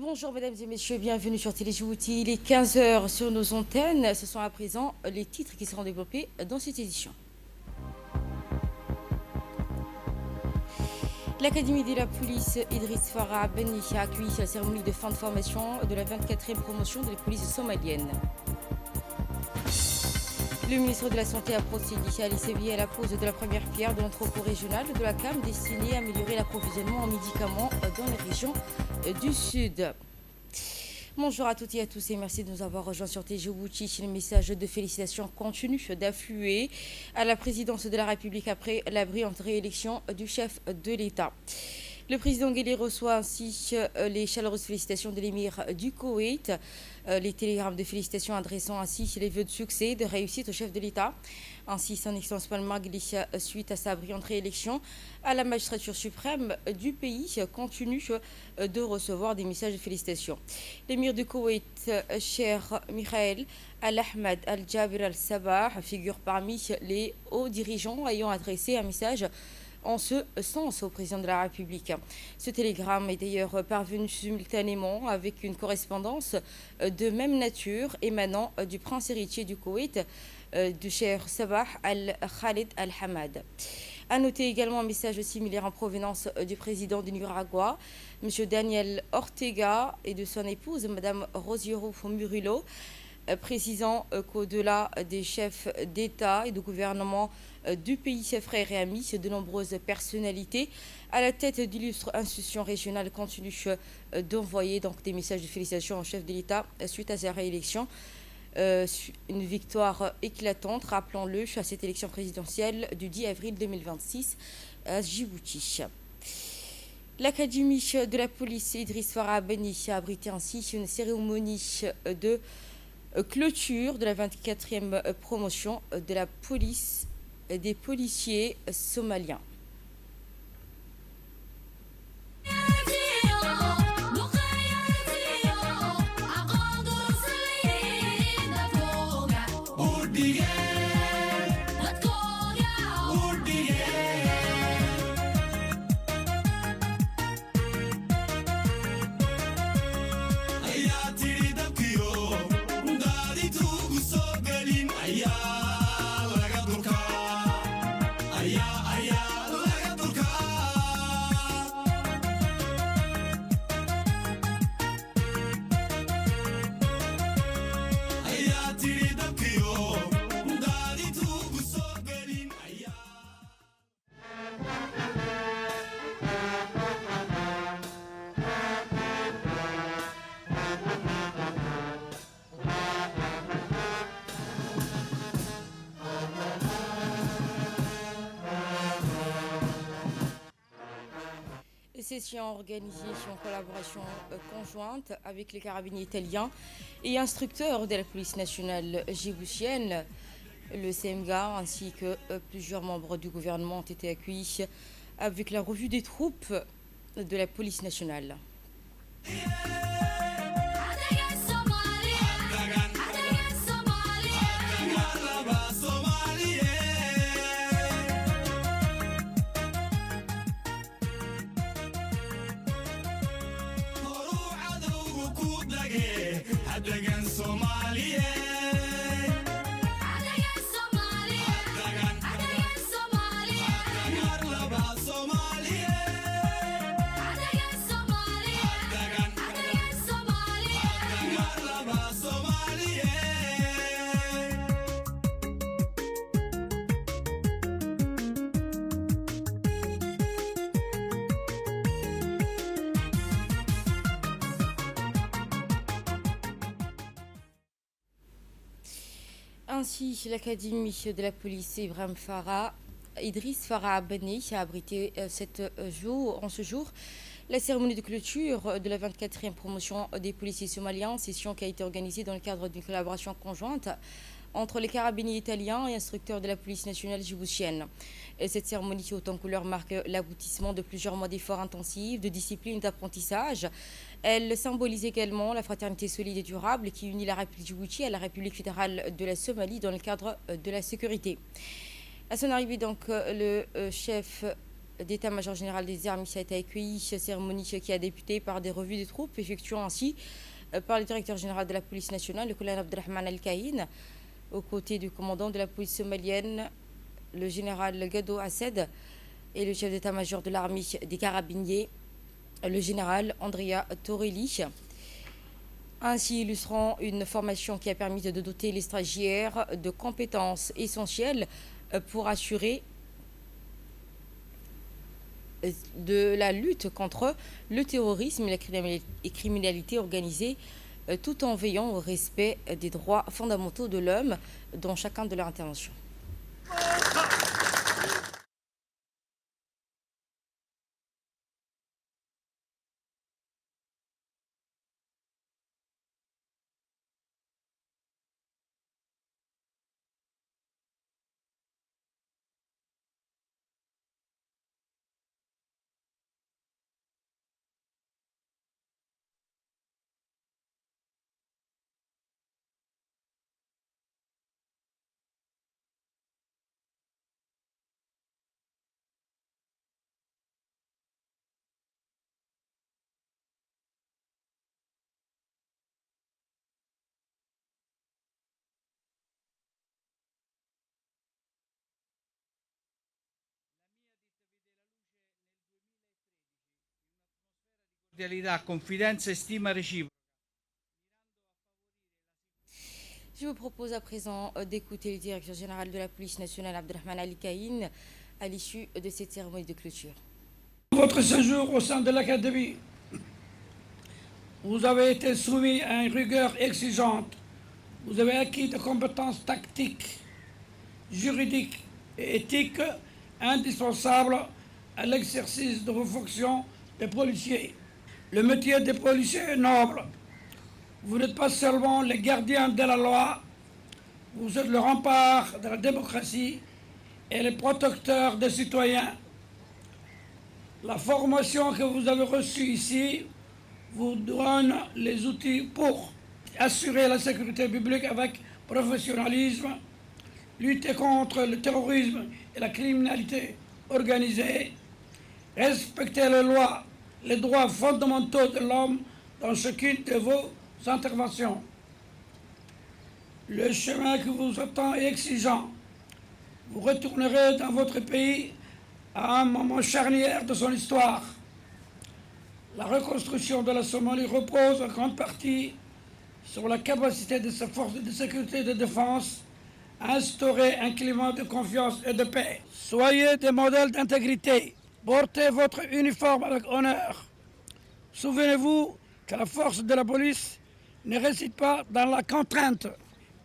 Bonjour mesdames et messieurs, bienvenue sur Télé Djibouti. Il est 15 heures sur nos antennes. Ce sont à présent les titres qui seront développés dans cette édition. L'Académie de la police Idriss Farah Beni a accueilli la cérémonie de fin de formation de la 24e promotion de la police somalienne. Le ministre de la Santé a procédé à l'ICV à la pose de la première pierre de l'entrepôt régional de la CAM destiné à améliorer l'approvisionnement en médicaments dans les régions du Sud. Bonjour à toutes et à tous et merci de nous avoir rejoints sur Djibouti. Le message de félicitations continue d'affluer à la présidence de la République après la brillante réélection du chef de l'État. Le président Guelleh reçoit ainsi les chaleureuses félicitations de l'émir du Koweït, les télégrammes de félicitations adressant ainsi les vœux de succès et de réussite au chef de l'État. Ainsi, son Excellence Palma Guelleh, suite à sa brillante réélection à la magistrature suprême du pays, continue de recevoir des messages de félicitations. L'émir du Koweït, cher Michael Al-Ahmad Al-Jabir Al-Sabah, figure parmi les hauts dirigeants ayant adressé un message en ce sens au président de la République. Ce télégramme est d'ailleurs parvenu simultanément avec une correspondance de même nature émanant du prince héritier du Koweït, du cher Sabah Al-Khalid Al-Hamad. A noter également un message similaire en provenance du président du Nicaragua, M. Daniel Ortega, et de son épouse, Mme Rosiero Murillo, précisant qu'au-delà des chefs d'État et de gouvernement du pays, ses frères et amis, de nombreuses personnalités à la tête d'illustres institutions régionales continuent d'envoyer donc des messages de félicitations au chef de l'État suite à sa réélection. Une victoire éclatante, rappelons-le, à cette élection présidentielle du 10 avril 2026 à Djibouti. L'Académie de la police Idriss Farah Beni a abrité ainsi une cérémonie de clôture de la 24e promotion de la police des policiers somaliens. Session organisée en collaboration conjointe avec les carabiniers italiens et instructeurs de la police nationale djiboutienne, le CMGA, ainsi que plusieurs membres du gouvernement ont été accueillis avec la revue des troupes de la police nationale. Ainsi, l'Académie de la police Idriss Farah Beni a abrité en ce jour la cérémonie de clôture de la 24e promotion des policiers somaliens, session qui a été organisée dans le cadre d'une collaboration conjointe entre les carabiniers italiens et instructeurs de la police nationale djiboutienne. Et cette cérémonie haute en couleur marque l'aboutissement de plusieurs mois d'efforts intensifs, de discipline et d'apprentissage. Elle symbolise également la fraternité solide et durable qui unit la République Djibouti à la République fédérale de la Somalie dans le cadre de la sécurité. À son arrivée, donc, le chef d'état-major général des armées a été accueilli, cérémonie qui a débuté par des revues des troupes, effectuant ainsi par le directeur général de la police nationale, le colonel Abdelrahman Al-Kaïn, aux côtés du commandant de la police somalienne, le général Gado Assed, et le chef d'état-major de l'armée des carabiniers, le général Andrea Torelli. Ainsi illustrant une formation qui a permis de doter les stagiaires de compétences essentielles pour assurer de la lutte contre le terrorisme et la criminalité organisée, tout en veillant au respect des droits fondamentaux de l'homme dans chacun de leurs interventions. Confidenza e stima reciproca. Je vous propose à présent d'écouter le directeur général de la police nationale, Abdelrahman Al-Kaïn, à l'issue de cette cérémonie de clôture. Votre séjour au sein de l'Académie, vous avez été soumis à une rigueur exigeante. Vous avez acquis des compétences tactiques, juridiques et éthiques indispensables à l'exercice de vos fonctions de policiers. Le métier des policiers est noble. Vous n'êtes pas seulement les gardiens de la loi, vous êtes le rempart de la démocratie et les protecteurs des citoyens. La formation que vous avez reçue ici vous donne les outils pour assurer la sécurité publique avec professionnalisme, lutter contre le terrorisme et la criminalité organisée, respecter les lois, les droits fondamentaux de l'homme dans chacune de vos interventions. Le chemin qui vous attend est exigeant. Vous retournerez dans votre pays à un moment charnière de son histoire. La reconstruction de la Somalie repose en grande partie sur la capacité de ses forces de sécurité et de défense à instaurer un climat de confiance et de paix. Soyez des modèles d'intégrité. Portez votre uniforme avec honneur. Souvenez-vous que la force de la police ne réside pas dans la contrainte,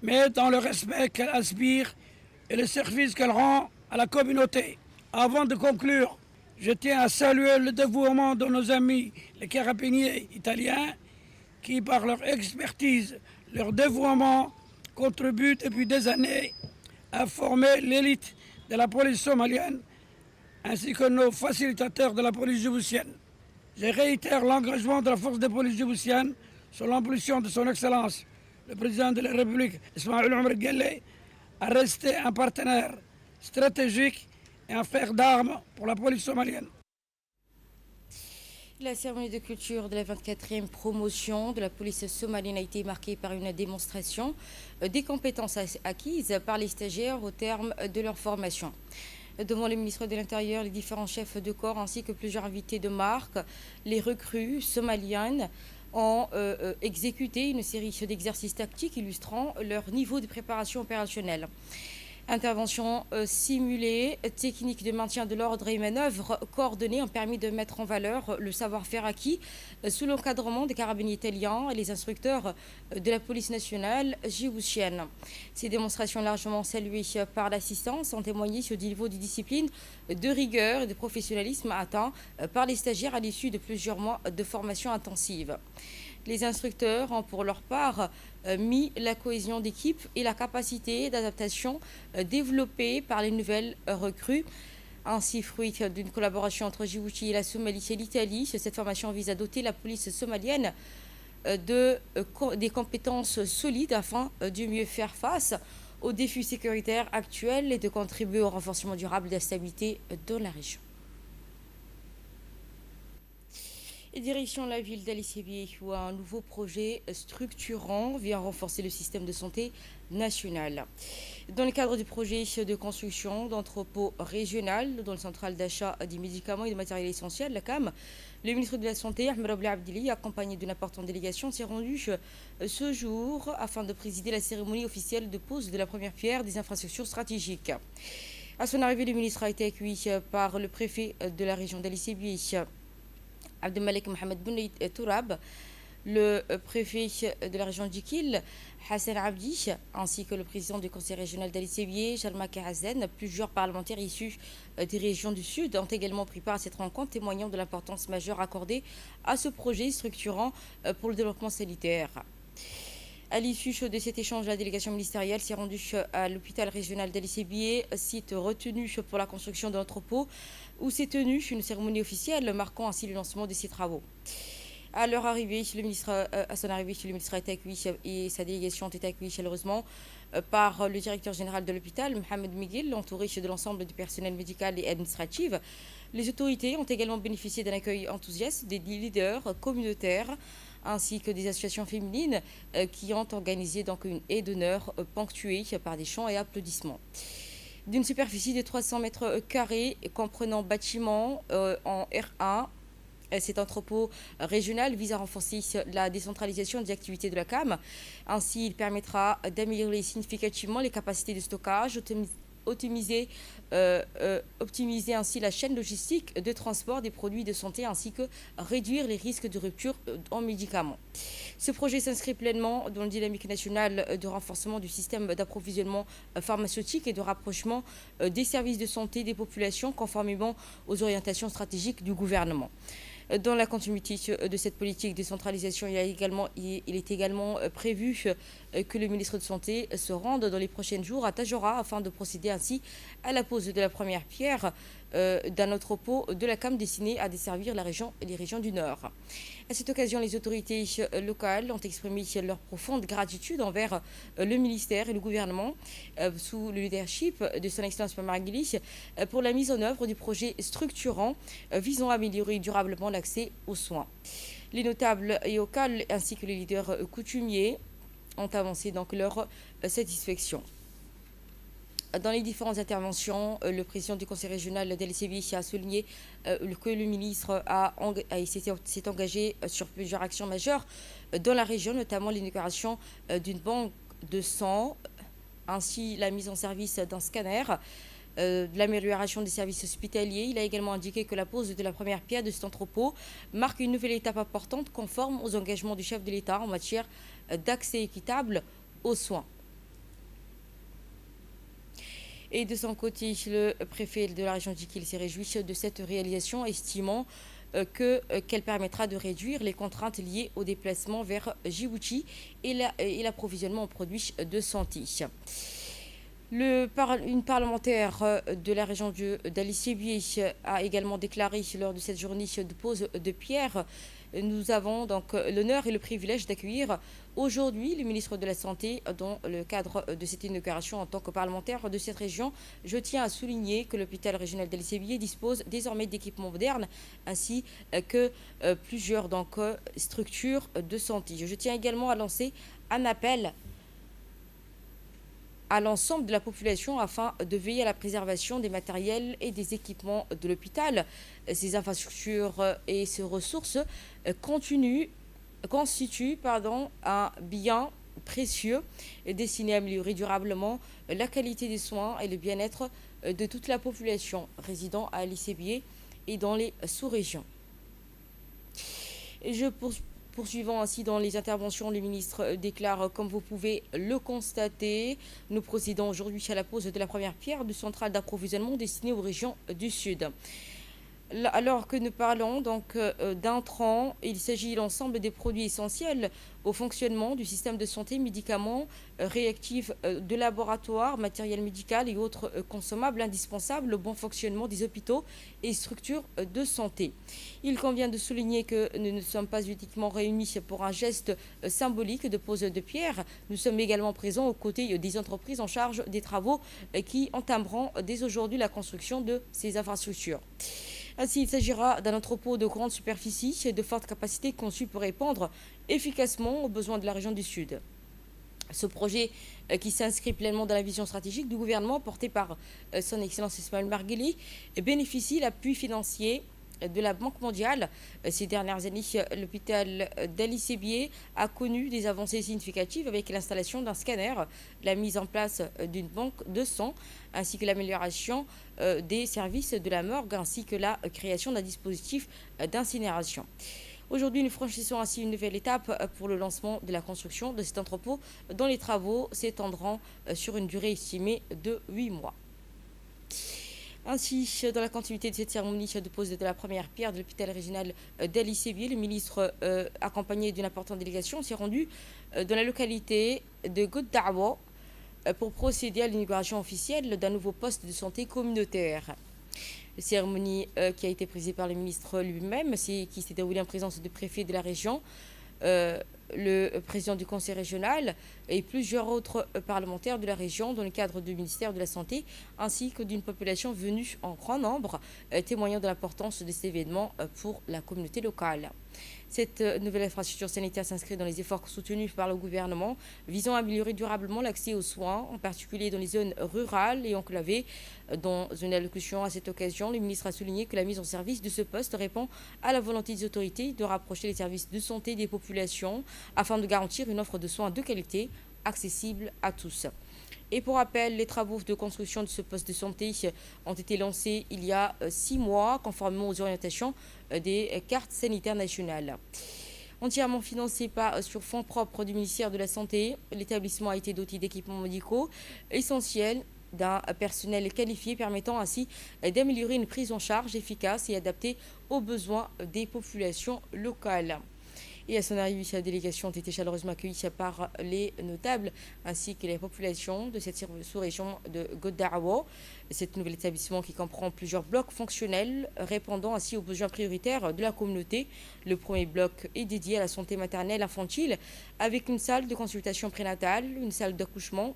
mais dans le respect qu'elle aspire et le service qu'elle rend à la communauté. Avant de conclure, je tiens à saluer le dévouement de nos amis les carabiniers italiens qui, par leur expertise, leur dévouement, contribuent depuis des années à former l'élite de la police somalienne ainsi que nos facilitateurs de la police djiboutienne. Je réitère l'engagement de la force de police djiboutienne sous l'impulsion de son Excellence, le président de la République, Ismaël Omar Guelleh, à rester un partenaire stratégique et un fer d'armes pour la police somalienne. La cérémonie de culture de la 24e promotion de la police somalienne a été marquée par une démonstration des compétences acquises par les stagiaires au terme de leur formation. Devant le ministre de l'Intérieur, les différents chefs de corps ainsi que plusieurs invités de marque, les recrues somaliennes ont exécuté une série d'exercices tactiques illustrant leur niveau de préparation opérationnelle. Interventions simulées, techniques de maintien de l'ordre et manœuvres coordonnées ont permis de mettre en valeur le savoir-faire acquis sous l'encadrement des carabiniers italiens et les instructeurs de la police nationale djiboutienne. Ces démonstrations largement saluées par l'assistance ont témoigné sur du niveau de discipline, de rigueur et de professionnalisme atteint par les stagiaires à l'issue de plusieurs mois de formation intensive. Les instructeurs ont pour leur part mis la cohésion d'équipe et la capacité d'adaptation développée par les nouvelles recrues. Ainsi, fruit d'une collaboration entre Djibouti et la Somalie et l'Italie, cette formation vise à doter la police somalienne des compétences solides afin de mieux faire face aux défis sécuritaires actuels et de contribuer au renforcement durable de la stabilité dans la région. Direction la ville d'Ali-Sébié où un nouveau projet structurant vient renforcer le système de santé national. Dans le cadre du projet de construction d'entrepôts régional dans le central d'achat des médicaments et des matériels essentiels, la CAM, le ministre de la Santé, Ahmed Rabli Abdili, accompagné d'une importante délégation, s'est rendu ce jour afin de présider la cérémonie officielle de pose de la première pierre des infrastructures stratégiques. À son arrivée, le ministre a été accueilli par le préfet de la région d'Ali-Sébié, Abdelmalek Mohamed Bounid Tourab, le préfet de la région d'Ikil, Hassan Abdi, ainsi que le président du conseil régional d'Ali-Sébié, Jalma Kahazen. Plusieurs parlementaires issus des régions du Sud ont également pris part à cette rencontre, témoignant de l'importance majeure accordée à ce projet structurant pour le développement sanitaire. À l'issue de cet échange, la délégation ministérielle s'est rendue à l'hôpital régional d'Ali-Sébié, site retenu pour la construction de l'entrepôt, où s'est tenue une cérémonie officielle marquant ainsi le lancement de ces travaux. À leur arrivée, à son arrivée, le ministre a été accueilli et sa délégation ont été accueillis chaleureusement par le directeur général de l'hôpital, Mohamed Miguel, entouré de l'ensemble du personnel médical et administratif. Les autorités ont également bénéficié d'un accueil enthousiaste des leaders communautaires ainsi que des associations féminines qui ont organisé donc une haie d'honneur ponctuée par des chants et applaudissements. D'une superficie de 300 mètres carrés comprenant bâtiments en R1, cet entrepôt régional vise à renforcer la décentralisation des activités de la CAM. Ainsi, il permettra d'améliorer significativement les capacités de stockage, optimiser ainsi la chaîne logistique de transport des produits de santé ainsi que réduire les risques de rupture en médicaments. Ce projet s'inscrit pleinement dans la dynamique nationale de renforcement du système d'approvisionnement pharmaceutique et de rapprochement des services de santé des populations conformément aux orientations stratégiques du gouvernement. Dans la continuité de cette politique de centralisation, il est également prévu que le ministre de Santé se rende dans les prochains jours à Tadjoura afin de procéder ainsi à la pose de la première pierre d'un entrepôt de la CAM destiné à desservir les régions du Nord. À cette occasion, les autorités locales ont exprimé leur profonde gratitude envers le ministère et le gouvernement sous le leadership de son Excellence Mamar pour la mise en œuvre du projet structurant visant à améliorer durablement l'accès aux soins. Les notables et locaux ainsi que les leaders coutumiers ont avancé donc leur satisfaction. Dans les différentes interventions, le président du conseil régional d'Ali-Sébié a souligné que le ministre s'est engagé sur plusieurs actions majeures dans la région, notamment l'inauguration d'une banque de sang, ainsi la mise en service d'un scanner, de l'amélioration des services hospitaliers. Il a également indiqué que la pose de la première pierre de cet entrepôt marque une nouvelle étape importante conforme aux engagements du chef de l'État en matière d'accès équitable aux soins. Et de son côté, le préfet de la région d'Ikil s'est réjoui de cette réalisation, estimant qu'elle permettra de réduire les contraintes liées au déplacement vers Djibouti et l'approvisionnement en produits de santé. Une parlementaire de la région d'Ali-Sébié a également déclaré lors de cette journée de pose de pierre: nous avons donc l'honneur et le privilège d'accueillir aujourd'hui le ministre de la Santé dans le cadre de cette inauguration. En tant que parlementaire de cette région, je tiens à souligner que l'hôpital régional d'Ali-Sébié dispose désormais d'équipements modernes ainsi que plusieurs structures de santé. Je tiens également à lancer un appel à l'ensemble de la population afin de veiller à la préservation des matériels et des équipements de l'hôpital. Ces infrastructures et ces ressources constituent un bien précieux destiné à améliorer durablement la qualité des soins et le bien-être de toute la population résidant à Ali-Sébié et dans les sous-régions. Poursuivant ainsi dans les interventions, le ministre déclare: comme vous pouvez le constater, nous procédons aujourd'hui à la pose de la première pierre du central d'approvisionnement destiné aux régions du Sud. Alors que nous parlons d'intrants, il s'agit de l'ensemble des produits essentiels au fonctionnement du système de santé, médicaments, réactifs de laboratoire, matériel médical et autres consommables indispensables au bon fonctionnement des hôpitaux et structures de santé. Il convient de souligner que nous ne sommes pas uniquement réunis pour un geste symbolique de pose de pierre. Nous sommes également présents aux côtés des entreprises en charge des travaux qui entameront dès aujourd'hui la construction de ces infrastructures. Ainsi, il s'agira d'un entrepôt de grande superficie et de forte capacité conçu pour répondre efficacement aux besoins de la région du Sud. Ce projet qui s'inscrit pleinement dans la vision stratégique du gouvernement porté par son Excellence Ismaël Margueli bénéficie l'appui financier de la Banque mondiale. Ces dernières années, l'hôpital d'Ali Sébier a connu des avancées significatives avec l'installation d'un scanner, la mise en place d'une banque de sang, ainsi que l'amélioration des services de la morgue, ainsi que la création d'un dispositif d'incinération. Aujourd'hui, nous franchissons ainsi une nouvelle étape pour le lancement de la construction de cet entrepôt dont les travaux s'étendront sur une durée estimée de 8 mois. Ainsi, dans la continuité de cette cérémonie de pose de la première pierre de l'hôpital régional d'Ali Sébier, le ministre, accompagné d'une importante délégation, s'est rendu dans la localité de Goddawa pour procéder à l'inauguration officielle d'un nouveau poste de santé communautaire. La cérémonie qui a été présidée par le ministre lui-même, qui s'est déroulée en présence du préfet de la région, le président du conseil régional et plusieurs autres parlementaires de la région dans le cadre du ministère de la Santé, ainsi que d'une population venue en grand nombre, témoignant de l'importance de cet événement pour la communauté locale. Cette nouvelle infrastructure sanitaire s'inscrit dans les efforts soutenus par le gouvernement visant à améliorer durablement l'accès aux soins, en particulier dans les zones rurales et enclavées. Dans une allocution à cette occasion, le ministre a souligné que la mise en service de ce poste répond à la volonté des autorités de rapprocher les services de santé des populations afin de garantir une offre de soins de qualité accessible à tous. Et pour rappel, les travaux de construction de ce poste de santé ont été lancés il y a 6 mois, conformément aux orientations des cartes sanitaires nationales. Entièrement financé sur fonds propres du ministère de la Santé, l'établissement a été doté d'équipements médicaux essentiels, d'un personnel qualifié permettant ainsi d'améliorer une prise en charge efficace et adaptée aux besoins des populations locales. Et à son arrivée, la délégation a été chaleureusement accueillie par les notables ainsi que les populations de cette sous-région de Goddawa. Cet nouvel établissement qui comprend plusieurs blocs fonctionnels répondant ainsi aux besoins prioritaires de la communauté. Le premier bloc est dédié à la santé maternelle infantile avec une salle de consultation prénatale, une salle d'accouchement,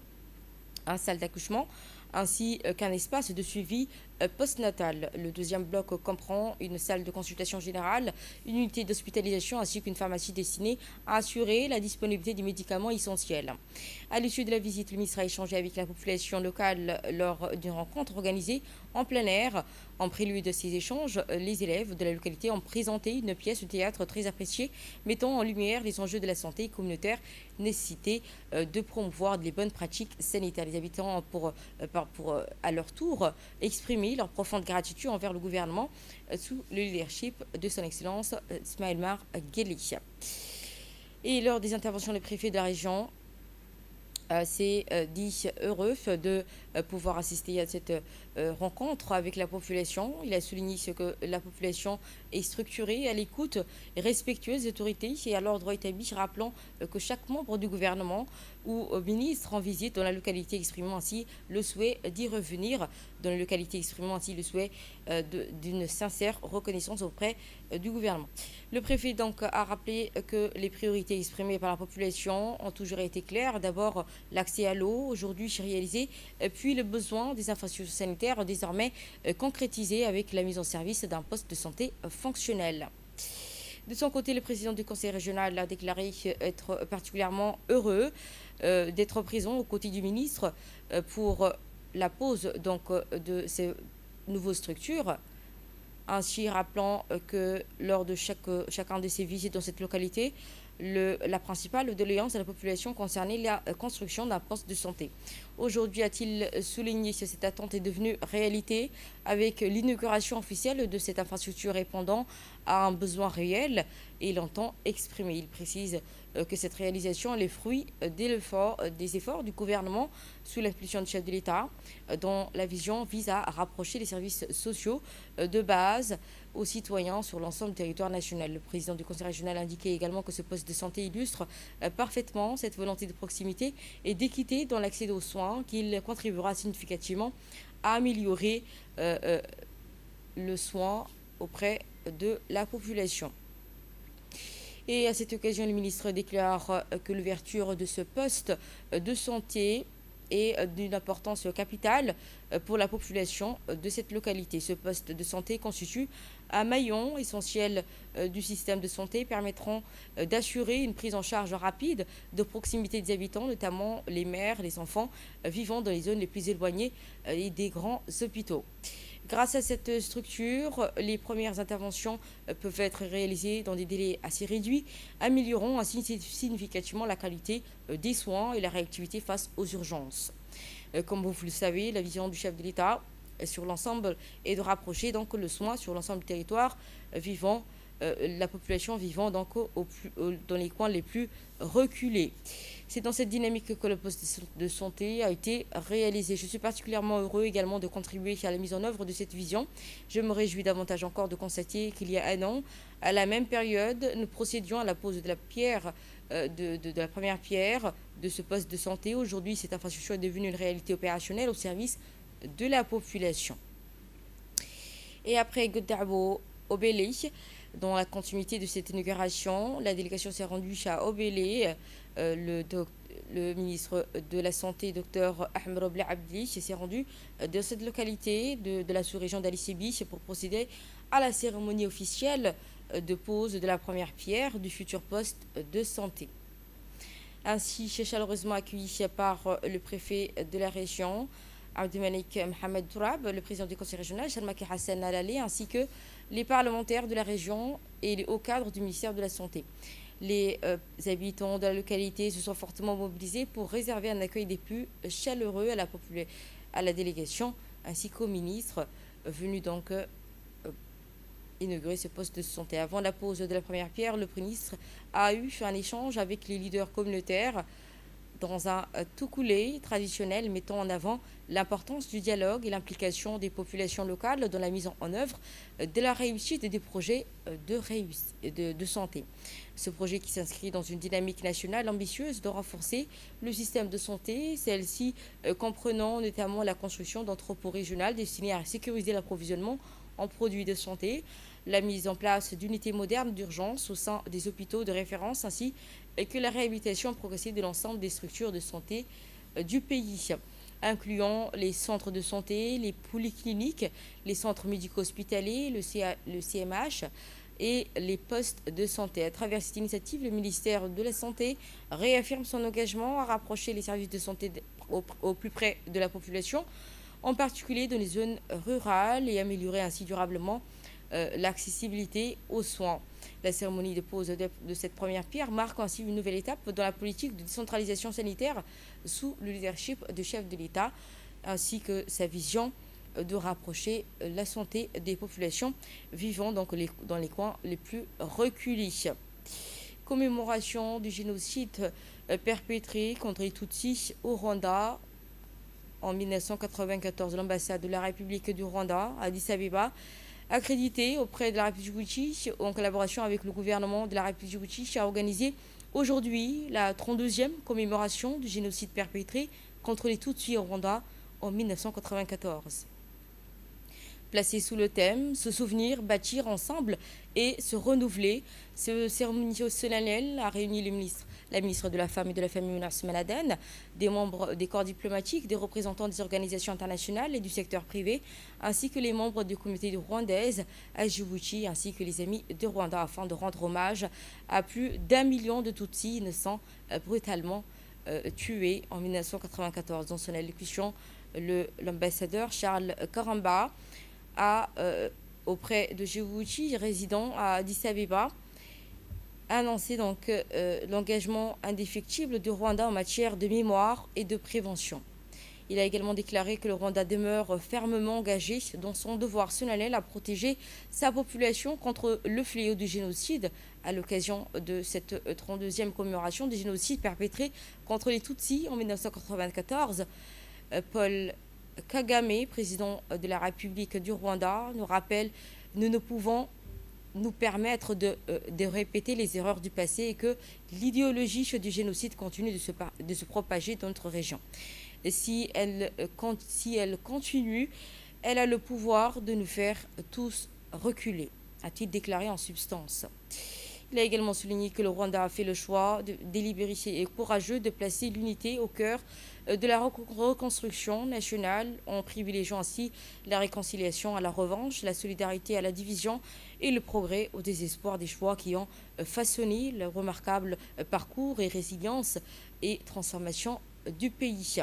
ainsi qu'un espace de suivi postnatal. Le deuxième bloc comprend une salle de consultation générale, une unité d'hospitalisation ainsi qu'une pharmacie destinée à assurer la disponibilité des médicaments essentiels. À l'issue de la visite, le ministre a échangé avec la population locale lors d'une rencontre organisée en plein air. En prélude de ces échanges, les élèves de la localité ont présenté une pièce de théâtre très appréciée, mettant en lumière les enjeux de la santé communautaire, nécessité de promouvoir les bonnes pratiques sanitaires. Les habitants, à leur tour, exprimer leur profonde gratitude envers le gouvernement sous le leadership de son Excellence Ismaël Margueli. Et lors des interventions des préfets de la région, s'est dit heureux de pouvoir assister à cette rencontre avec la population. Il a souligné que la population est structurée, à l'écoute, respectueuse des autorités et à l'ordre établi, rappelant que chaque membre du gouvernement ou ministre en visite dans la localité exprimant ainsi le souhait d'y revenir, dans la localité exprimant ainsi le souhait d'une sincère reconnaissance auprès du gouvernement. Le préfet donc a rappelé que les priorités exprimées par la population ont toujours été claires. D'abord, l'accès à l'eau, aujourd'hui réalisé, puis le besoin des infrastructures sanitaires désormais concrétisé avec la mise en service d'un poste de santé fonctionnel. De son côté, le président du conseil régional a déclaré être particulièrement heureux d'être présent aux côtés du ministre pour la pose de ces nouvelles structures, ainsi rappelant que lors de chacun de ses visites dans cette localité, la principale doléance de la population concernait la construction d'un poste de santé. Aujourd'hui, a-t-il souligné que cette attente est devenue réalité avec l'inauguration officielle de cette infrastructure répondant à un besoin réel et il entend exprimer. Il précise que cette réalisation est le fruit des efforts du gouvernement sous l'impulsion du chef de l'État, dont la vision vise à rapprocher les services sociaux de base aux citoyens sur l'ensemble du territoire national. Le président du conseil régional a indiqué également que ce poste de santé illustre parfaitement cette volonté de proximité et d'équité dans l'accès aux soins, qu'il contribuera significativement à améliorer le soin auprès de la population. Et à cette occasion, le ministre déclare que l'ouverture de ce poste de santé est d'une importance capitale pour la population de cette localité. Ce poste de santé constitue un maillon essentiel du système de santé permettront d'assurer une prise en charge rapide de proximité des habitants, notamment les mères, les enfants vivant dans les zones les plus éloignées et des grands hôpitaux. Grâce à cette structure, les premières interventions peuvent être réalisées dans des délais assez réduits, améliorant ainsi significativement la qualité des soins et la réactivité face aux urgences. Comme vous le savez, la vision du chef de l'État sur l'ensemble est de rapprocher donc le soin sur l'ensemble du territoire vivant la population vivant donc dans les coins les plus reculés. C'est dans cette dynamique que le poste de santé a été réalisé. Je suis particulièrement heureux également de contribuer à la mise en œuvre de cette vision. Je me réjouis davantage encore de constater qu'il y a un an, à la même période, nous procédions à la pose de la pierre, de la première pierre de ce poste de santé. Aujourd'hui, cette infrastructure est devenue une réalité opérationnelle au service de la population. Et après Godabo Obélé, dans la continuité de cette inauguration, la délégation s'est rendue à Obélé. Le ministre de la Santé, Dr Ahmed Roble Abdi, s'est rendu dans cette localité de la sous-région d'Ali Sébi pour procéder à la cérémonie officielle de pose de la première pierre du futur poste de santé. Ainsi, chaleureusement accueilli par le préfet de la région, Abdelmalik Mohamed Tourab, le président du conseil régional, Chalmaki Hassan Alalé, ainsi que les parlementaires de la région et les hauts cadres du ministère de la Santé. Les habitants de la localité se sont fortement mobilisés pour réserver un accueil des plus chaleureux à la délégation, ainsi qu'au ministre venu donc inaugurer ce poste de santé. Avant la pose de la première pierre, le ministre a eu un échange avec les leaders communautaires dans un toukoulé traditionnel mettant en avant l'importance du dialogue et l'implication des populations locales dans la mise en œuvre de la réussite des projets de santé. Ce projet qui s'inscrit dans une dynamique nationale ambitieuse de renforcer le système de santé, celle-ci comprenant notamment la construction d'entrepôts régionaux destinés à sécuriser l'approvisionnement en produits de santé, la mise en place d'unités modernes d'urgence au sein des hôpitaux de référence ainsi que la réhabilitation progressive de l'ensemble des structures de santé du pays, incluant les centres de santé, les polycliniques, les centres médico-hospitaliers, le CMH et les postes de santé. À travers cette initiative, le ministère de la Santé réaffirme son engagement à rapprocher les services de santé au plus près de la population, en particulier dans les zones rurales, et améliorer ainsi durablement l'accessibilité aux soins. La cérémonie de pose de cette première pierre marque ainsi une nouvelle étape dans la politique de décentralisation sanitaire sous le leadership du chef de l'État, ainsi que sa vision de rapprocher la santé des populations vivant donc dans les coins les plus reculés. Commémoration du génocide perpétré contre les Tutsis au Rwanda en 1994. L'ambassade de la République du Rwanda à Addis Abeba, accrédité auprès de la République Djibouti en collaboration avec le gouvernement de la République Djibouti, a organisé aujourd'hui la 32e commémoration du génocide perpétré contre les Tutsis au Rwanda en 1994. Placé sous le thème « Se souvenir, bâtir ensemble et se renouveler », ce cérémonie solennelle a réuni la ministre de la Femme et de la Famille, Mounas Maladen, des membres des corps diplomatiques, des représentants des organisations internationales et du secteur privé, ainsi que les membres de la communauté rwandaise à Djibouti, ainsi que les amis de Rwanda, afin de rendre hommage à plus d'1 million de Tutsis innocents brutalement tués en 1994. Dans son allocution, l'ambassadeur Charles Karamba auprès de Djibouti, résident à Addis Abeba, a annoncé donc l'engagement indéfectible du Rwanda en matière de mémoire et de prévention. Il a également déclaré que le Rwanda demeure fermement engagé dans son devoir solennel à protéger sa population contre le fléau du génocide à l'occasion de cette 32e commémoration du génocide perpétré contre les Tutsis en 1994. Paul Kagame, président de la République du Rwanda, nous rappelle « Nous ne pouvons nous permettre de répéter les erreurs du passé et que l'idéologie du génocide continue de se propager dans notre région. Si elle continue, elle a le pouvoir de nous faire tous reculer », a-t-il déclaré en substance. Il a également souligné que le Rwanda a fait le choix délibéré et courageux de placer l'unité au cœur de la reconstruction nationale en privilégiant ainsi la réconciliation à la revanche, la solidarité à la division et le progrès au désespoir des choix qui ont façonné le remarquable parcours et résilience et transformation du pays.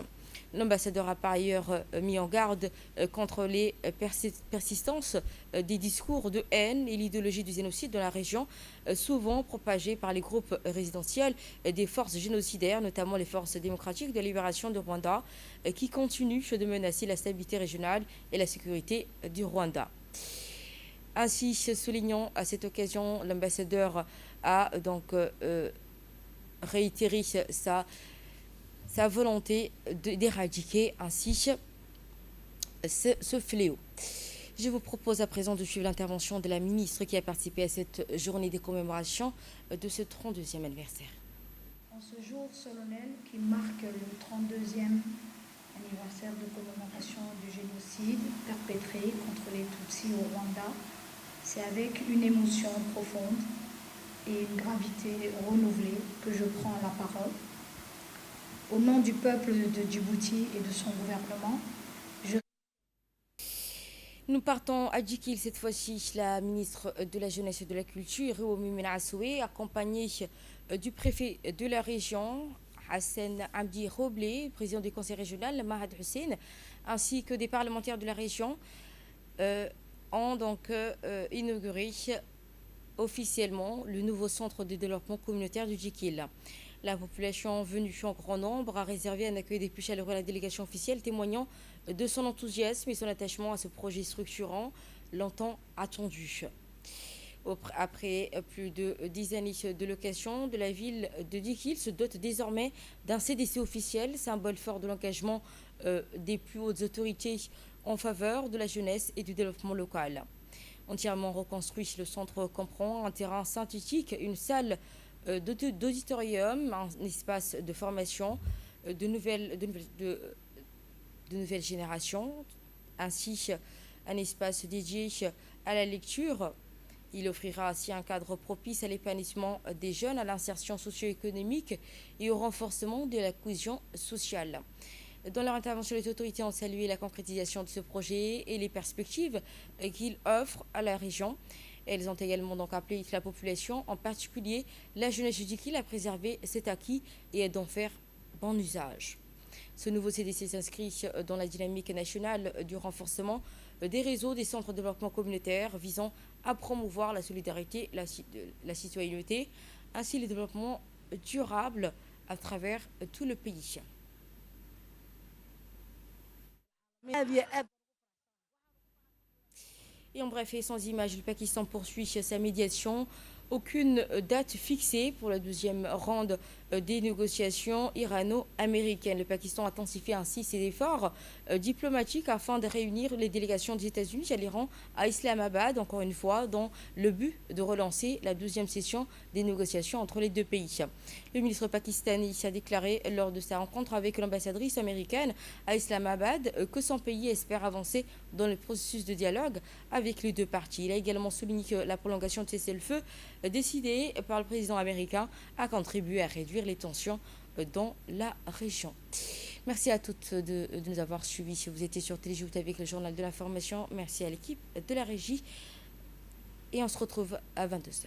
L'ambassadeur a par ailleurs mis en garde contre les persistances des discours de haine et l'idéologie du génocide dans la région, souvent propagés par les groupes résidentiels des forces génocidaires, notamment les forces démocratiques de libération du Rwanda, qui continuent de menacer la stabilité régionale et la sécurité du Rwanda. Ainsi, soulignant à cette occasion, l'ambassadeur a donc réitéré sa volonté d'éradiquer ainsi ce fléau. Je vous propose à présent de suivre l'intervention de la ministre qui a participé à cette journée de commémoration de ce 32e anniversaire. En ce jour solennel qui marque le 32e anniversaire de commémoration du génocide perpétré contre les Tutsis au Rwanda, c'est avec une émotion profonde et une gravité renouvelée que je prends la parole. Au nom du peuple de Djibouti et de son gouvernement, Nous partons à Djikil cette fois-ci, la ministre de la Jeunesse et de la Culture, Réoumi Menasoué, accompagnée du préfet de la région, Hassan Abdi Roblé, président du conseil régional, Mahad Hussein, ainsi que des parlementaires de la région, ont donc inauguré officiellement le nouveau centre de développement communautaire du Djikil. La population venue en grand nombre a réservé un accueil des plus chaleureux à la délégation officielle, témoignant de son enthousiasme et son attachement à ce projet structurant, longtemps attendu. Après plus de 10 années de location, de la ville de Djikil se dote désormais d'un CDC officiel, symbole fort de l'engagement des plus hautes autorités en faveur de la jeunesse et du développement local. Entièrement reconstruit, le centre comprend un terrain synthétique, une salle d'auditorium, un espace de formation de nouvelle génération, ainsi un espace dédié à la lecture. Il offrira ainsi un cadre propice à l'épanouissement des jeunes, à l'insertion socio-économique et au renforcement de la cohésion sociale. Dans leur intervention, les autorités ont salué la concrétisation de ce projet et les perspectives qu'il offre à la région. Elles ont également donc appelé la population, en particulier la jeunesse du Djikil, à préserver cet acquis et d'en faire bon usage. Ce nouveau CDC s'inscrit dans la dynamique nationale du renforcement des réseaux des centres de développement communautaire visant à promouvoir la solidarité, la citoyenneté, ainsi le développement durable à travers tout le pays. Et en bref et sans image, le Pakistan poursuit sa médiation. Aucune date fixée pour la deuxième ronde des négociations irano-américaines. Le Pakistan intensifie ainsi ses efforts diplomatiques afin de réunir les délégations des États-Unis à l'Iran à Islamabad, encore une fois, dans le but de relancer la deuxième session des négociations entre les deux pays. Le ministre pakistanais a déclaré lors de sa rencontre avec l'ambassadrice américaine à Islamabad que son pays espère avancer dans le processus de dialogue avec les deux parties. Il a également souligné que la prolongation de cessez-le-feu décidée par le président américain a contribué à réduire les tensions dans la région. Merci à toutes de nous avoir suivis. Si vous étiez sur Téléjoute avec le journal de l'information, merci à l'équipe de la régie et on se retrouve à 22h.